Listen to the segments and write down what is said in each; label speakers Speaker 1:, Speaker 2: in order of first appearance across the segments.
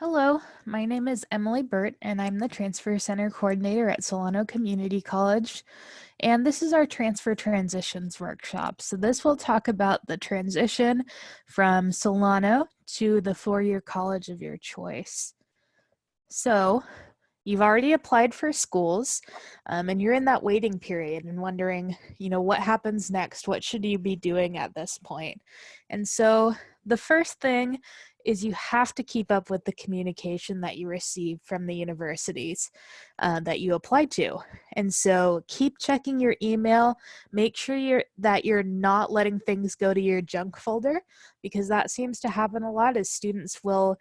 Speaker 1: Hello, my name is Emily Burt, and I'm the Transfer Center Coordinator at Solano Community College. And this is our Transfer Transitions workshop. So, this will talk about the transition from Solano to the four-year college of your choice. So, you've already applied for schools, and you're in that waiting period and wondering, what happens next? What should you be doing at this point? And so, the first thing is you have to keep up with the communication that you receive from the universities that you applied to. And so keep checking your email. Make sure that you're not letting things go to your junk folder, because that seems to happen a lot as students will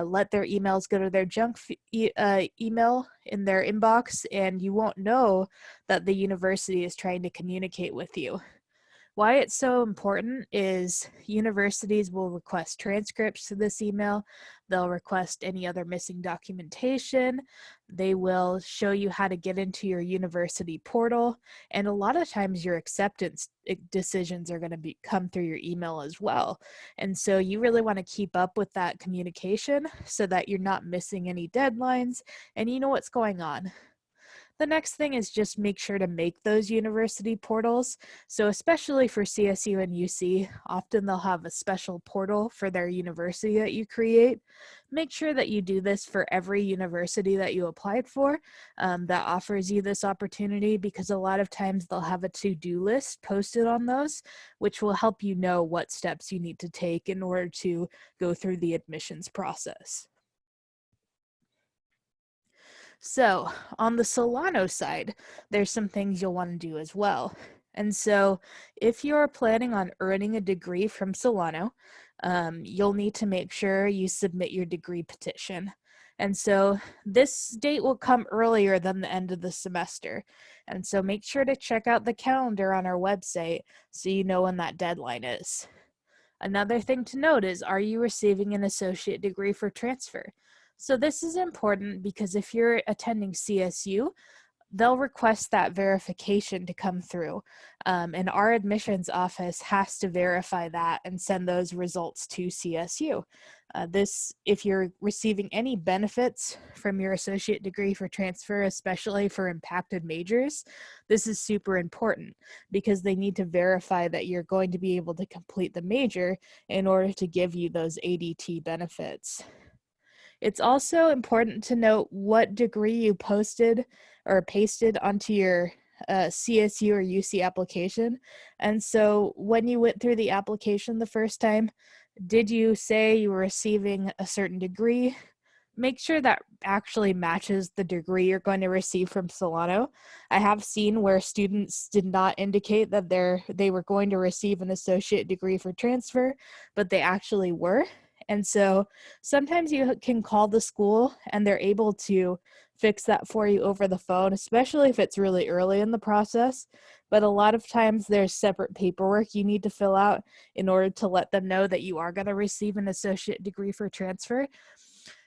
Speaker 1: let their emails go to their junk email in their inbox, and you won't know that the university is trying to communicate with you. Why it's so important is universities will request transcripts to this email. They'll request any other missing documentation. They will show you how to get into your university portal. And a lot of times your acceptance decisions are going to come through your email as well. And so you really want to keep up with that communication so that you're not missing any deadlines and you know what's going on. The next thing is just make sure to make those university portals. So especially for CSU and UC, often they'll have a special portal for their university that you create. Make sure that you do this for every university that you applied for that offers you this opportunity, because a lot of times they'll have a to-do list posted on those, which will help you know what steps you need to take in order to go through the admissions process. So on the Solano side, there's some things you'll want to do as well. And so if you're planning on earning a degree from Solano, you'll need to make sure you submit your degree petition. And so this date will come earlier than the end of the semester. And so make sure to check out the calendar on our website so you know when that deadline is. Another thing to note is, are you receiving an associate degree for transfer? So this is important because if you're attending CSU, they'll request that verification to come through. And our admissions office has to verify that and send those results to CSU. If you're receiving any benefits from your associate degree for transfer, especially for impacted majors, this is super important because they need to verify that you're going to be able to complete the major in order to give you those ADT benefits. It's also important to note what degree you posted or pasted onto your CSU or UC application. And so when you went through the application the first time, did you say you were receiving a certain degree? Make sure that actually matches the degree you're going to receive from Solano. I have seen where students did not indicate that they were going to receive an associate degree for transfer, but they actually were. And so sometimes you can call the school and they're able to fix that for you over the phone, especially if it's really early in the process. But a lot of times there's separate paperwork you need to fill out in order to let them know that you are going to receive an associate degree for transfer.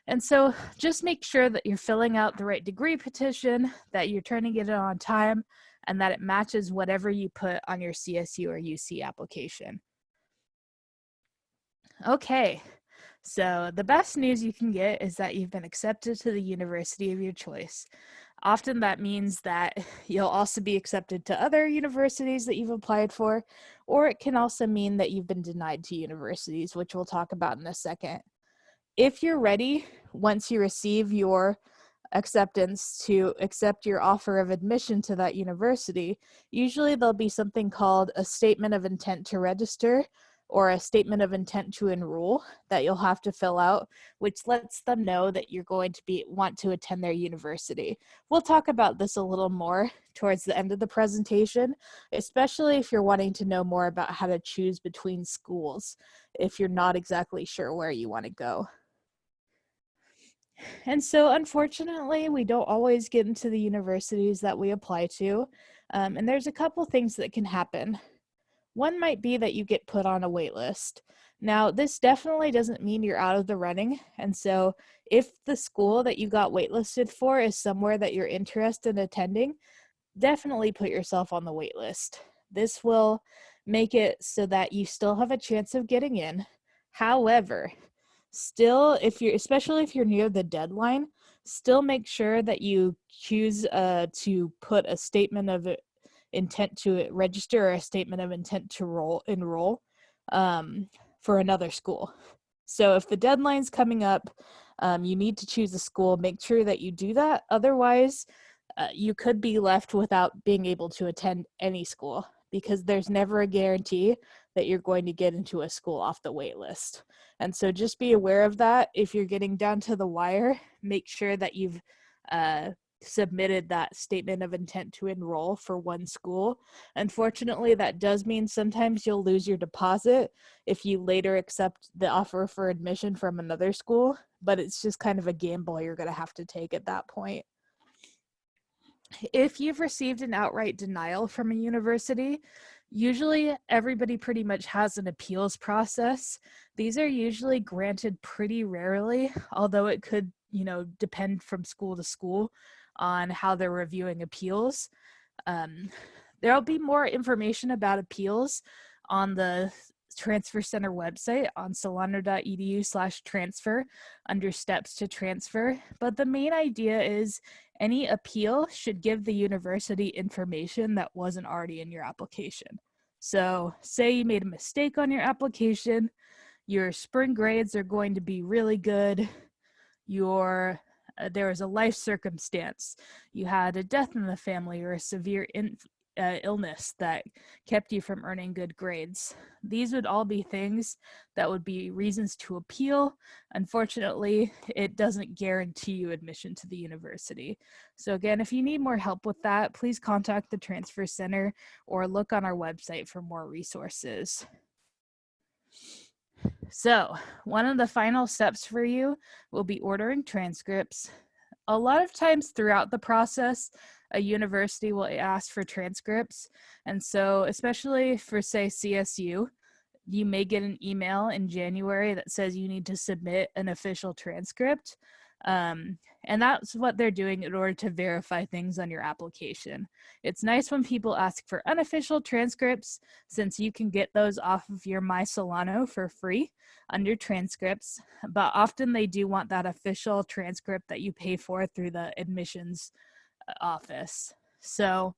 Speaker 1: And so just make sure that you're filling out the right degree petition, that you're turning it in on time, and that it matches whatever you put on your CSU or UC application. Okay, so the best news you can get is that you've been accepted to the university of your choice. Often that means that you'll also be accepted to other universities that you've applied for, or it can also mean that you've been denied to universities, which we'll talk about in a second. If you're ready, once you receive your acceptance to accept your offer of admission to that university, usually there'll be something called a statement of intent to register or a statement of intent to enroll that you'll have to fill out, which lets them know that you're going to want to attend their university. We'll talk about this a little more towards the end of the presentation, especially if you're wanting to know more about how to choose between schools if you're not exactly sure where you want to go. And so unfortunately, we don't always get into the universities that we apply to. And there's a couple things that can happen. One might be that you get put on a wait list. Now, this definitely doesn't mean you're out of the running. And so if the school that you got waitlisted for is somewhere that you're interested in attending, definitely put yourself on the wait list. This will make it so that you still have a chance of getting in. However, still, especially if you're near the deadline, still make sure that you choose to put a statement of intent to register or a statement of intent to enroll for another school. So if the deadline's coming up, you need to choose a school, make sure that you do that. Otherwise, you could be left without being able to attend any school, because there's never a guarantee that you're going to get into a school off the wait list. And so just be aware of that. If you're getting down to the wire, make sure that you've submitted that statement of intent to enroll for one school. Unfortunately, that does mean sometimes you'll lose your deposit if you later accept the offer for admission from another school, but it's just kind of a gamble you're going to have to take at that point. If you've received an outright denial from a university, usually everybody pretty much has an appeals process. These are usually granted pretty rarely, although it could, depend from school to school on how they're reviewing appeals. There'll be more information about appeals on the Transfer Center website on solano.edu/transfer under steps to transfer. But the main idea is any appeal should give the university information that wasn't already in your application. So say you made a mistake on your application, your spring grades are going to be really good, there was a life circumstance, you had a death in the family or a severe illness that kept you from earning good grades. These would all be things that would be reasons to appeal. Unfortunately, it doesn't guarantee you admission to the university. So again, if you need more help with that, please contact the Transfer Center or look on our website for more resources. So one of the final steps for you will be ordering transcripts. A lot of times throughout the process, a university will ask for transcripts. And so especially for, say, CSU, you may get an email in January that says you need to submit an official transcript. And that's what they're doing in order to verify things on your application. It's nice when people ask for unofficial transcripts, since you can get those off of your My Solano for free under transcripts, but often they do want that official transcript that you pay for through the admissions office. So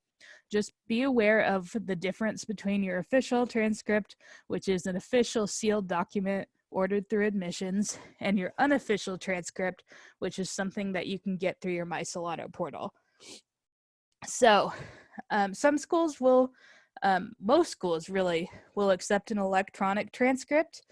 Speaker 1: just be aware of the difference between your official transcript, which is an official sealed document ordered through admissions, and your unofficial transcript, which is something that you can get through your My Solano portal. So some schools will, most schools really, will accept an electronic transcript.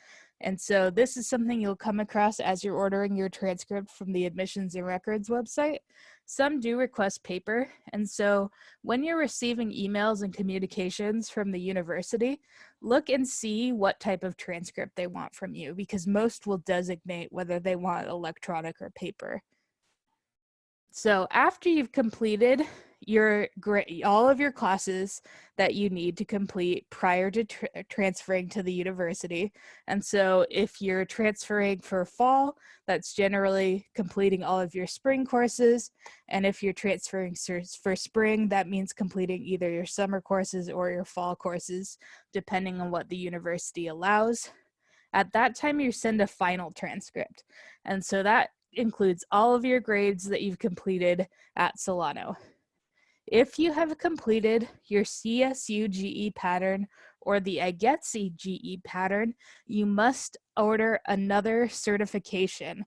Speaker 1: And so this is something you'll come across as you're ordering your transcript from the Admissions and Records website. Some do request paper, and so when you're receiving emails and communications from the university, look and see what type of transcript they want from you, because most will designate whether they want electronic or paper. So after you've completed all of your classes that you need to complete prior to transferring to the university, and so if you're transferring for fall, that's generally completing all of your spring courses, and if you're transferring for spring, that means completing either your summer courses or your fall courses, depending on what the university allows. At that time, you send a final transcript, and so that includes all of your grades that you've completed at Solano. If you have completed your CSU GE pattern or the IGETC GE pattern, you must order another certification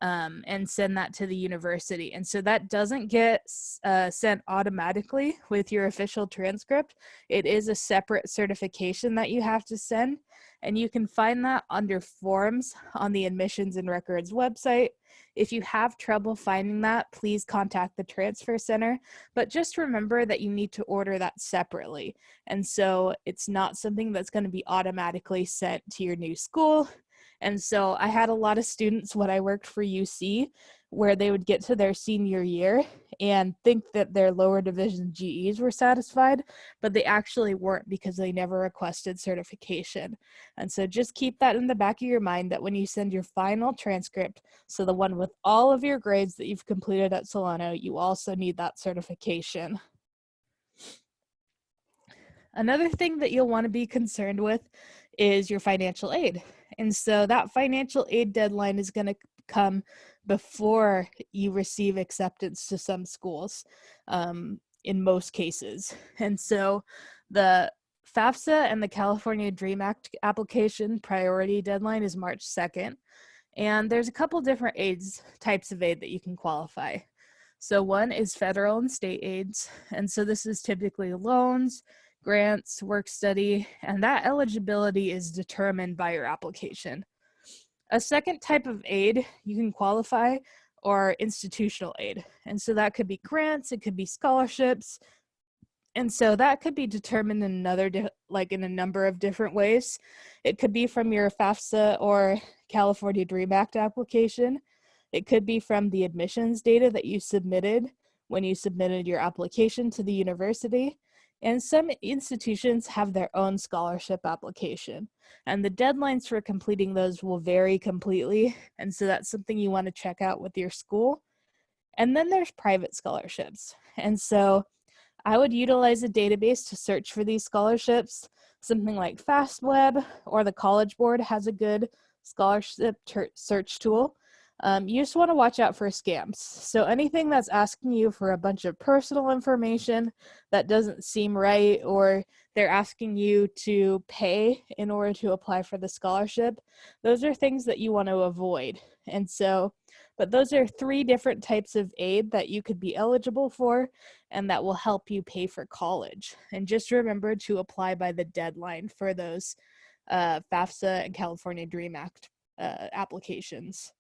Speaker 1: and send that to the university. And so that doesn't get sent automatically with your official transcript. It is a separate certification that you have to send, and you can find that under forms on the Admissions and Records website. If you have trouble finding that, please contact the Transfer Center, but just remember that you need to order that separately. And so it's not something that's going to be automatically sent to your new school. And so I had a lot of students when I worked for UC where they would get to their senior year and think that their lower division GEs were satisfied, but they actually weren't, because they never requested certification. And so just keep that in the back of your mind, that when you send your final transcript, so the one with all of your grades that you've completed at Solano, you also need that certification. Another thing that you'll want to be concerned with is your financial aid. And so that financial aid deadline is going to come before you receive acceptance to some schools, in most cases. And so the FAFSA and the California Dream Act application priority deadline is March 2nd. And there's a couple different types of aid that you can qualify. So one is federal and state aids. And so this is typically loans, grants, work study, and that eligibility is determined by your application. A second type of aid you can qualify are institutional aid. And so that could be grants, it could be scholarships. And so that could be determined in in a number of different ways. It could be from your FAFSA or California Dream Act application. It could be from the admissions data that you submitted when you submitted your application to the university. And some institutions have their own scholarship application. And the deadlines for completing those will vary completely. And so that's something you want to check out with your school. And then there's private scholarships. And so I would utilize a database to search for these scholarships. Something like FastWeb or the College Board has a good scholarship search tool. You just want to watch out for scams. So anything that's asking you for a bunch of personal information that doesn't seem right, or they're asking you to pay in order to apply for the scholarship, those are things that you want to avoid. And so, but those are 3 different types of aid that you could be eligible for and that will help you pay for college. And just remember to apply by the deadline for those FAFSA and California Dream Act applications.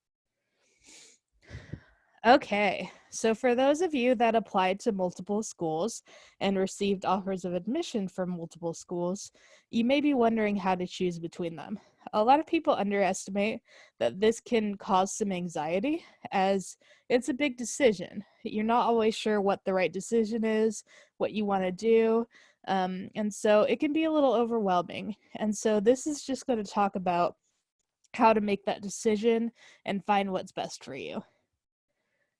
Speaker 1: Okay, so for those of you that applied to multiple schools and received offers of admission from multiple schools, you may be wondering how to choose between them. A lot of people underestimate that this can cause some anxiety, as it's a big decision. You're not always sure what the right decision is, what you want to do, and so it can be a little overwhelming. And so this is just going to talk about how to make that decision and find what's best for you.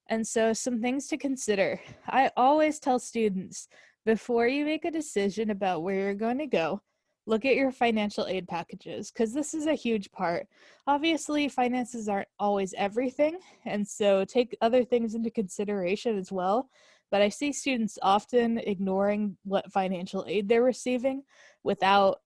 Speaker 1: And so some things to consider. I always tell students, before you make a decision about where you're going to go, look at your financial aid packages, because this is a huge part. Obviously, finances aren't always everything, and so take other things into consideration as well. But I see students often ignoring what financial aid they're receiving without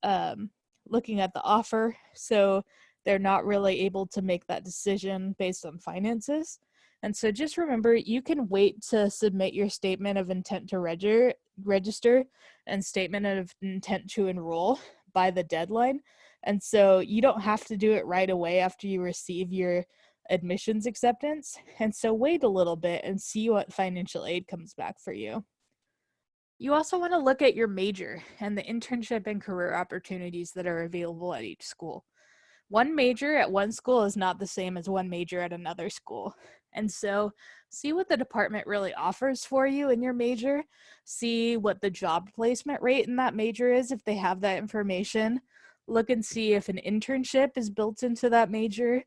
Speaker 1: looking at the offer, so they're not really able to make that decision based on finances. And so just remember, you can wait to submit your statement of intent to register and statement of intent to enroll by the deadline. And so you don't have to do it right away after you receive your admissions acceptance. And so wait a little bit and see what financial aid comes back for you. You also want to look at your major and the internship and career opportunities that are available at each school. One major at one school is not the same as one major at another school. And so see what the department really offers for you in your major. See what the job placement rate in that major is if they have that information. Look and see if an internship is built into that major,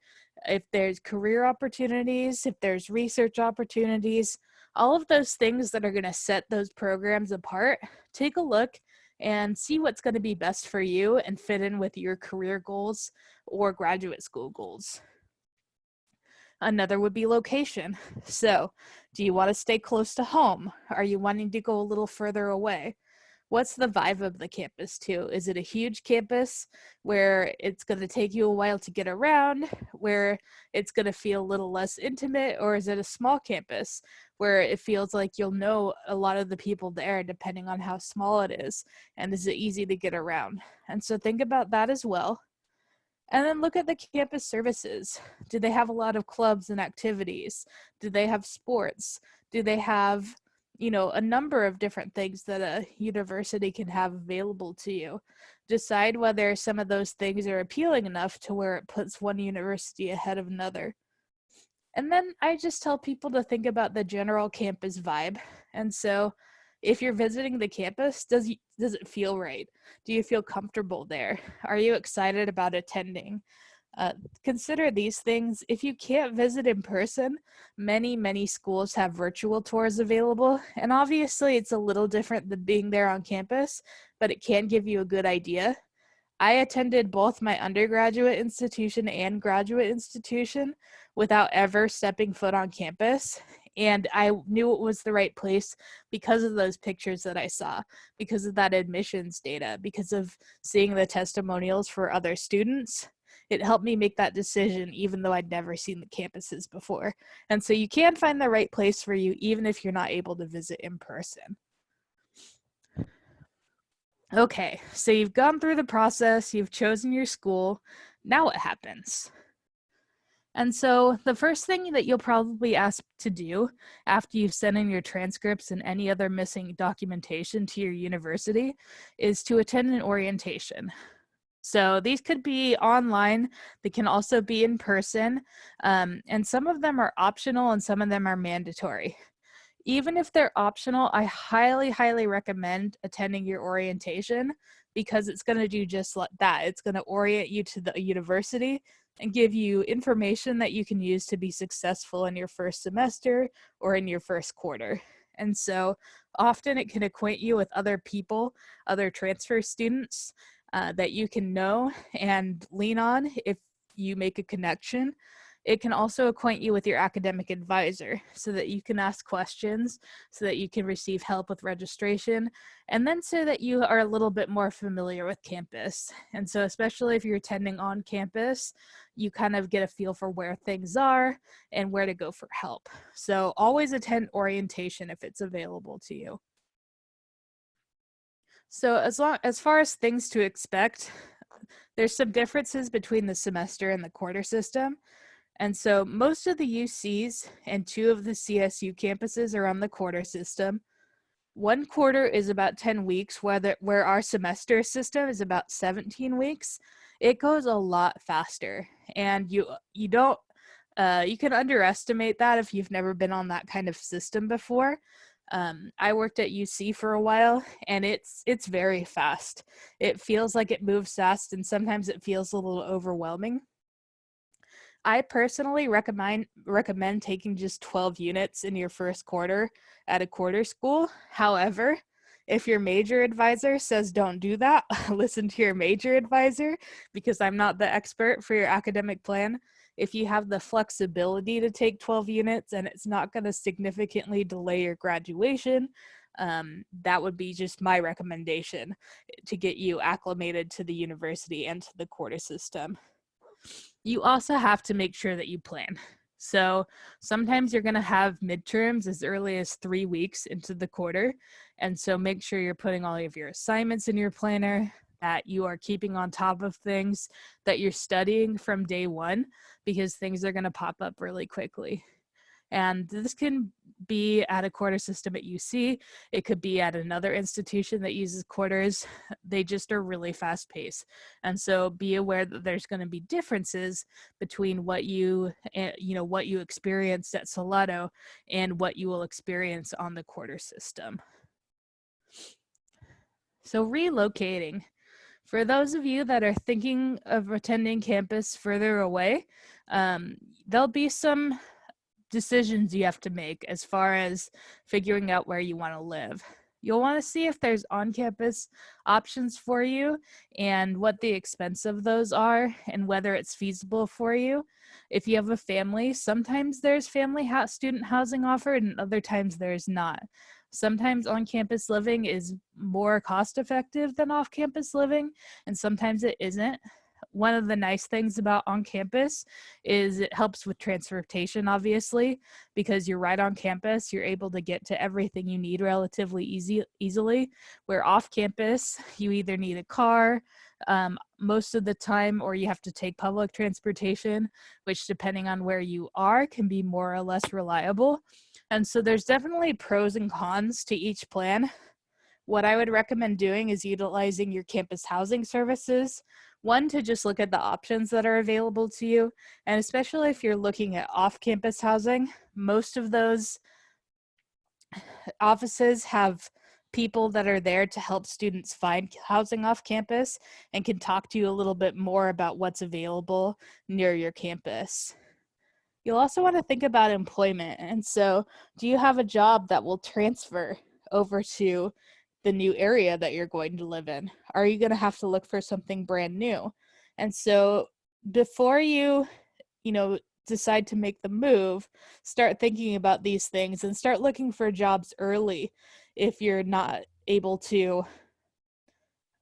Speaker 1: if there's career opportunities, if there's research opportunities, all of those things that are going to set those programs apart. Take a look and see what's going to be best for you and fit in with your career goals or graduate school goals. Another would be location. So, do you want to stay close to home? Are you wanting to go a little further away? What's the vibe of the campus too? Is it a huge campus where it's going to take you a while to get around, where it's going to feel a little less intimate, or is it a small campus where it feels like you'll know a lot of the people there depending on how small it is, and is it easy to get around? And so think about that as well. And then look at the campus services. Do they have a lot of clubs and activities? Do they have sports? Do they have, a number of different things that a university can have available to you? Decide whether some of those things are appealing enough to where it puts one university ahead of another. And then I just tell people to think about the general campus vibe. And so if you're visiting the campus, does it feel right? Do you feel comfortable there? Are you excited about attending? Consider these things. If you can't visit in person, many schools have virtual tours available. And obviously it's a little different than being there on campus, but it can give you a good idea. I attended both my undergraduate institution and graduate institution without ever stepping foot on campus. And I knew it was the right place because of those pictures that I saw, because of that admissions data, because of seeing the testimonials for other students. It helped me make that decision, even though I'd never seen the campuses before. And so you can find the right place for you, even if you're not able to visit in person. Okay, so you've gone through the process, you've chosen your school. Now what happens? And so the first thing that you'll probably ask to do after you've sent in your transcripts and any other missing documentation to your university is to attend an orientation. So these could be online, they can also be in person, and some of them are optional and some of them are mandatory. Even if they're optional, I highly, highly recommend attending your orientation because it's going to do just like that. It's going to orient you to the university and give you information that you can use to be successful in your first semester or in your first quarter. And so often it can acquaint you with other people, other transfer students that you can know and lean on if you make a connection. It can also acquaint you with your academic advisor so that you can ask questions, so that you can receive help with registration, and then so that you are a little bit more familiar with campus. And so especially if you're attending on campus, you kind of get a feel for where things are and where to go for help. So always attend orientation if it's available to you. So as far as things to expect, there's some differences between the semester and the quarter system. And so most of the UCs and 2 of the CSU campuses are on the quarter system. 1 quarter is about 10 weeks, where our semester system is about 17 weeks. It goes a lot faster, and you can underestimate that if you've never been on that kind of system before. I worked at UC for a while, and it's very fast. It feels like it moves fast, and sometimes it feels a little overwhelming. I personally recommend taking just 12 units in your first quarter at a quarter school. However, if your major advisor says don't do that, listen to your major advisor because I'm not the expert for your academic plan. If you have the flexibility to take 12 units and it's not going to significantly delay your graduation, that would be just my recommendation to get you acclimated to the university and to the quarter system. You also have to make sure that you plan. So sometimes you're going to have midterms as early as 3 weeks into the quarter. And so make sure you're putting all of your assignments in your planner, that you are keeping on top of things, that you're studying from day one, because things are going to pop up really quickly. And this can be at a quarter system at UC. It could be at another institution that uses quarters. They just are really fast paced. And so be aware that there's going to be differences between what you experienced at Solano and what you will experience on the quarter system. So relocating. For those of you that are thinking of attending campus further away, there'll be some decisions you have to make as far as figuring out where you want to live. You'll want to see if there's on-campus options for you and what the expense of those are and whether it's feasible for you. If you have a family, sometimes there's student housing offered and other times there's not. Sometimes on-campus living is more cost-effective than off-campus living, and sometimes it isn't. One of the nice things about on campus is it helps with transportation, obviously, because you're right on campus. You're able to get to everything you need relatively easily. Where off campus, you either need a car most of the time, or you have to take public transportation, which depending on where you are can be more or less reliable. And so there's definitely pros and cons to each plan. What I would recommend doing is utilizing your campus housing services. One, to just look at the options that are available to you, and especially if you're looking at off-campus housing, most of those offices have people that are there to help students find housing off campus and can talk to you a little bit more about what's available near your campus. You'll also want to think about employment. And so, do you have a job that will transfer over to the new area that you're going to live in? Are you going to have to look for something brand new? And so before you decide to make the move, start thinking about these things and start looking for jobs early if you're not able to.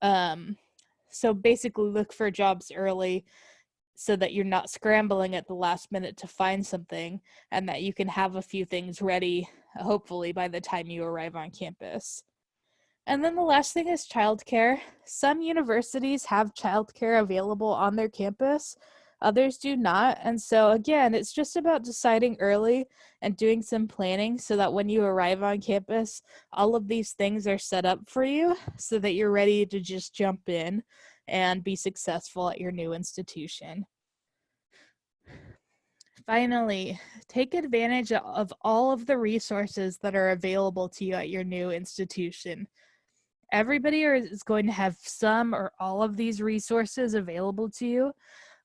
Speaker 1: So basically look for jobs early so that you're not scrambling at the last minute to find something, and that you can have a few things ready, hopefully, by the time you arrive on campus. And then the last thing is childcare. Some universities have childcare available on their campus, others do not. And so, again, it's just about deciding early and doing some planning so that when you arrive on campus, all of these things are set up for you so that you're ready to just jump in and be successful at your new institution. Finally, take advantage of all of the resources that are available to you at your new institution. Everybody is going to have some or all of these resources available to you.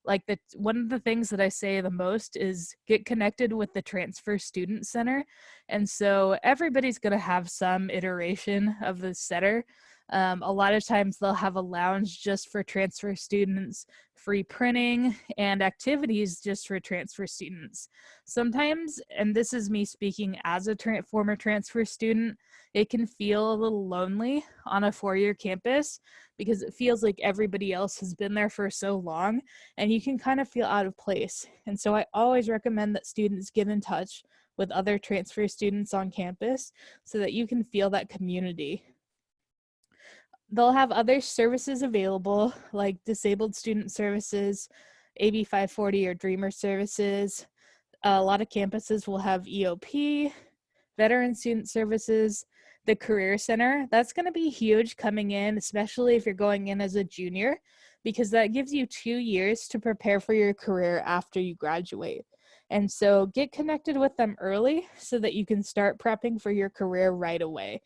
Speaker 1: Like one of the things that I say the most is get connected with the Transfer Student Center. And so everybody's going to have some iteration of the center. A lot of times they'll have a lounge just for transfer students, free printing, and activities just for transfer students. Sometimes, and this is me speaking as a former transfer student, it can feel a little lonely on a four-year campus because it feels like everybody else has been there for so long and you can kind of feel out of place. And so I always recommend that students get in touch with other transfer students on campus so that you can feel that community. They'll have other services available like disabled student services, AB 540 or Dreamer services. A lot of campuses will have EOP, veteran student services, the career center. That's going to be huge coming in, especially if you're going in as a junior, because that gives you 2 years to prepare for your career after you graduate. And so get connected with them early so that you can start prepping for your career right away.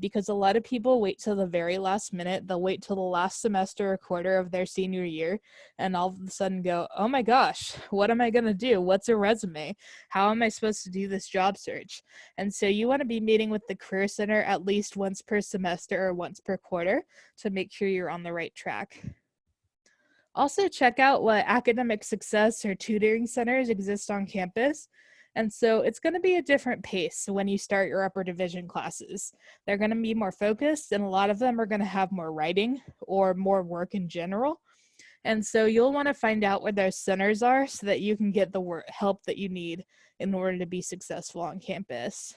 Speaker 1: Because a lot of people wait till the very last minute. They'll wait till the last semester or quarter of their senior year and all of a sudden go, oh my gosh, what am I going to do? What's a resume? How am I supposed to do this job search? And so you want to be meeting with the Career Center at least once per semester or once per quarter to make sure you're on the right track. Also, check out what academic success or tutoring centers exist on campus. And so it's going to be a different pace when you start your upper division classes. They're going to be more focused, and a lot of them are going to have more writing or more work in general. And so you'll want to find out where those centers are so that you can get the help that you need in order to be successful on campus.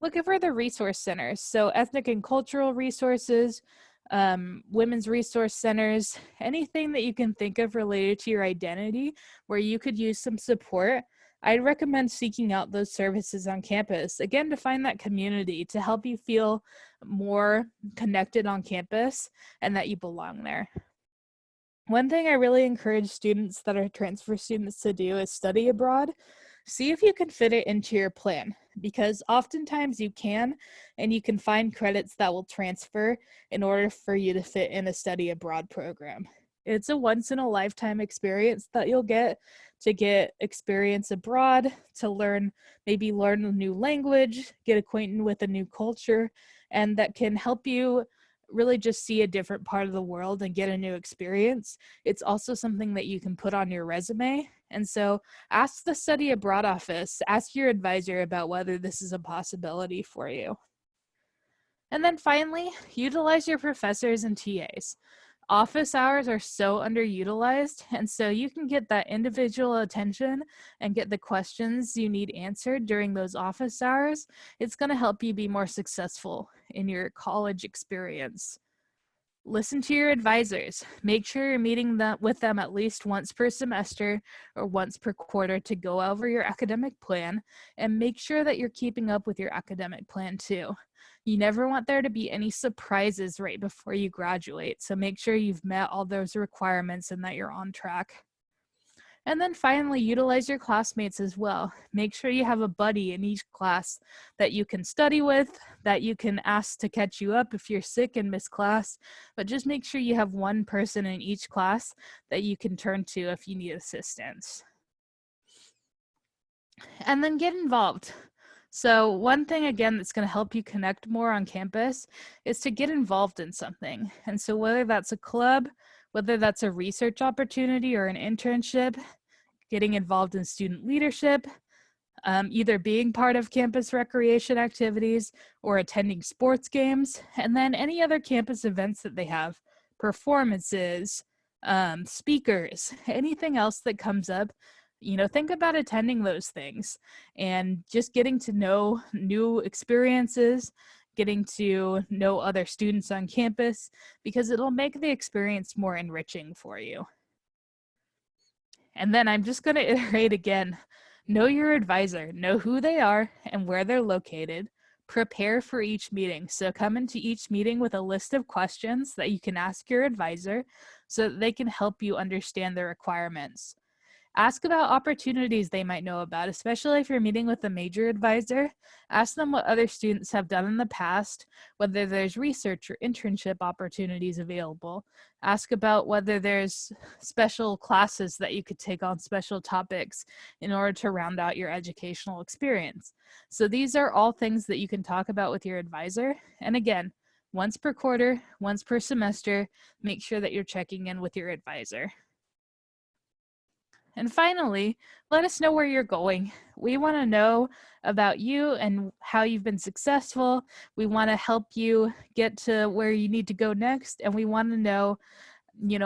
Speaker 1: Looking for the resource centers. So ethnic and cultural resources, women's resource centers, anything that you can think of related to your identity where you could use some support. I'd recommend seeking out those services on campus, again, to find that community, to help you feel more connected on campus and that you belong there. One thing I really encourage students that are transfer students to do is study abroad. See if you can fit it into your plan, because oftentimes you can, and you can find credits that will transfer in order for you to fit in a study abroad program. It's a once-in-a-lifetime experience that you'll get to get experience abroad, to maybe learn a new language, get acquainted with a new culture, and that can help you really just see a different part of the world and get a new experience. It's also something that you can put on your resume. And so ask the study abroad office, ask your advisor about whether this is a possibility for you. And then finally, utilize your professors and TAs. Office hours are so underutilized, and so you can get that individual attention and get the questions you need answered during those office hours. It's going to help you be more successful in your college experience. Listen to your advisors. Make sure you're meeting with them at least once per semester or once per quarter to go over your academic plan, and make sure that you're keeping up with your academic plan too. You never want there to be any surprises right before you graduate, so make sure you've met all those requirements and that you're on track. And then finally, utilize your classmates as well. Make sure you have a buddy in each class that you can study with, that you can ask to catch you up if you're sick and miss class, but just make sure you have one person in each class that you can turn to if you need assistance. And then get involved. So one thing, again, that's going to help you connect more on campus is to get involved in something. And so whether that's a club, whether that's a research opportunity or an internship, getting involved in student leadership, either being part of campus recreation activities or attending sports games, and then any other campus events that they have, performances, speakers, anything else that comes up. Think about attending those things and just getting to know new experiences, getting to know other students on campus, because it'll make the experience more enriching for you. And then I'm just going to iterate again. Know your advisor, know who they are and where they're located. Prepare for each meeting. So come into each meeting with a list of questions that you can ask your advisor so that they can help you understand the requirements. Ask about opportunities they might know about, especially if you're meeting with a major advisor. Ask them what other students have done in the past, whether there's research or internship opportunities available. Ask about whether there's special classes that you could take on special topics in order to round out your educational experience. So these are all things that you can talk about with your advisor. And again, once per quarter, once per semester, make sure that you're checking in with your advisor. And finally, let us know where you're going. We want to know about you and how you've been successful. We want to help you get to where you need to go next, and we want to know,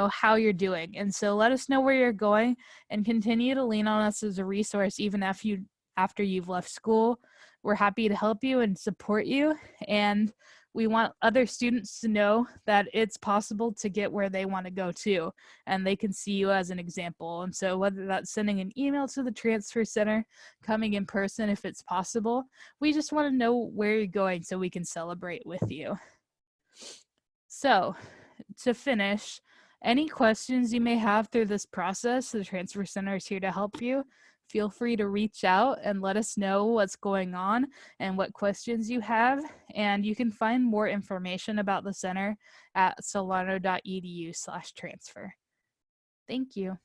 Speaker 1: how you're doing. And so let us know where you're going and continue to lean on us as a resource even after you've left school. We're happy to help you and support you, and we want other students to know that it's possible to get where they want to go too, and they can see you as an example. And so whether that's sending an email to the Transfer Center, coming in person if it's possible, we just want to know where you're going so we can celebrate with you. So to finish, any questions you may have through this process, the Transfer Center is here to help you. Feel free to reach out and let us know what's going on and what questions you have. And you can find more information about the center at solano.edu/transfer. Thank you.